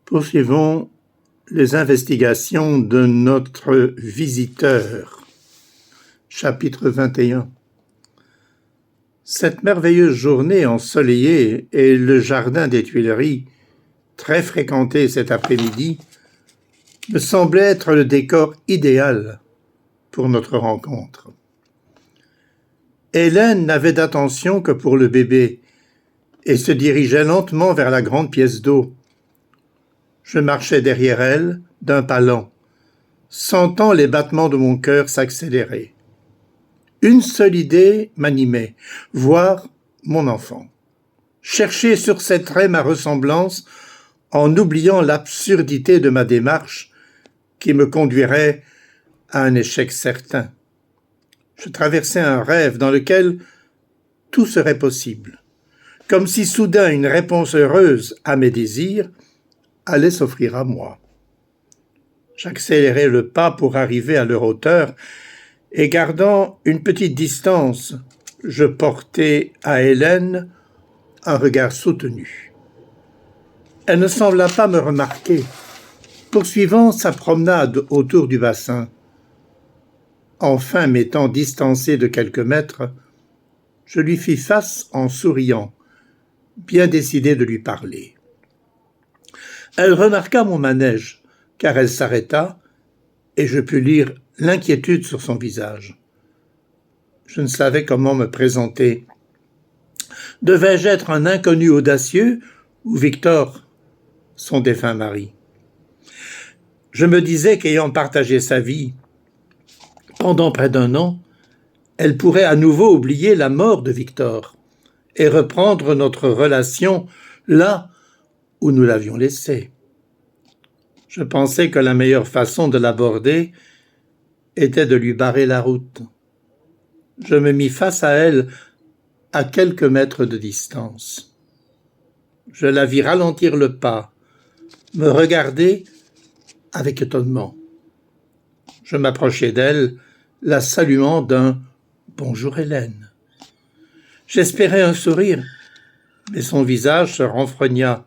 Poursuivons les investigations de notre visiteur. Chapitre 21. Cette merveilleuse journée ensoleillée et le jardin des Tuileries, très fréquenté cet après-midi, me semblait être le décor idéal pour notre rencontre. Hélène n'avait d'attention que pour le bébé et se dirigeait lentement vers la grande pièce d'eau. Je marchais derrière elle d'un pas lent, sentant les battements de mon cœur s'accélérer. Une seule idée m'animait, voir mon enfant. Chercher sur ses traits ma ressemblance en oubliant l'absurdité de ma démarche qui me conduirait à un échec certain. Je traversais un rêve dans lequel tout serait possible, comme si soudain une réponse heureuse à mes désirs allait s'offrir à moi. J'accélérai le pas pour arriver à leur hauteur et gardant une petite distance, je portai à Hélène un regard soutenu. Elle ne sembla pas me remarquer, poursuivant sa promenade autour du bassin. Enfin, m'étant distancé de quelques mètres, je lui fis face en souriant, bien décidé de lui parler. Elle remarqua mon manège, car elle s'arrêta, et je pus lire l'inquiétude sur son visage. Je ne savais comment me présenter. Devais-je être un inconnu audacieux ou Victor, son défunt mari? Je me disais qu'ayant partagé sa vie pendant près d'1 an, elle pourrait à nouveau oublier la mort de Victor et reprendre notre relation là où nous l'avions laissée. Je pensais que la meilleure façon de l'aborder était de lui barrer la route. Je me mis face à elle à quelques mètres de distance. Je la vis ralentir le pas, me regarder avec étonnement. Je m'approchai d'elle, la saluant d'un « Bonjour Hélène ». J'espérais un sourire, mais son visage se renfrogna.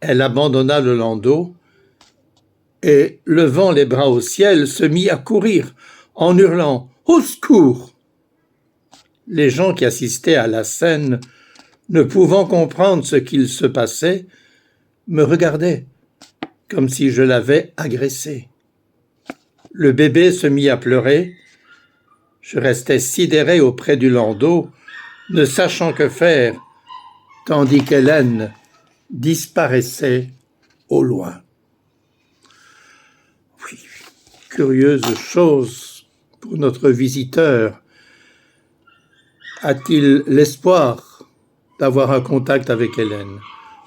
Elle abandonna le landau et, levant les bras au ciel, se mit à courir en hurlant « Au secours !» Les gens qui assistaient à la scène, ne pouvant comprendre ce qu'il se passait, me regardaient comme si je l'avais agressé. Le bébé se mit à pleurer. Je restais sidéré auprès du landau, ne sachant que faire, tandis qu'Hélène disparaissait au loin. Oui, curieuse chose pour notre visiteur. A-t-il l'espoir d'avoir un contact avec Hélène?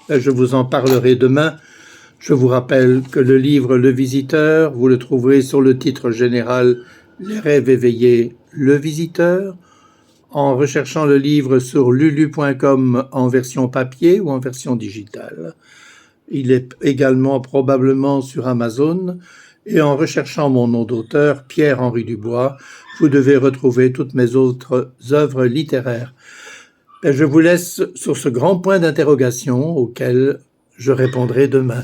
Je vous en parlerai demain. Je vous rappelle que le livre Le Visiteur, vous le trouverez sur le titre général Les rêves éveillés, Le Visiteur, en recherchant le livre sur lulu.com en version papier ou en version digitale. Il est également probablement sur Amazon et en recherchant mon nom d'auteur, Pierre-Henri Dubois, vous devez retrouver toutes mes autres œuvres littéraires. Je vous laisse sur ce grand point d'interrogation auquel je répondrai demain.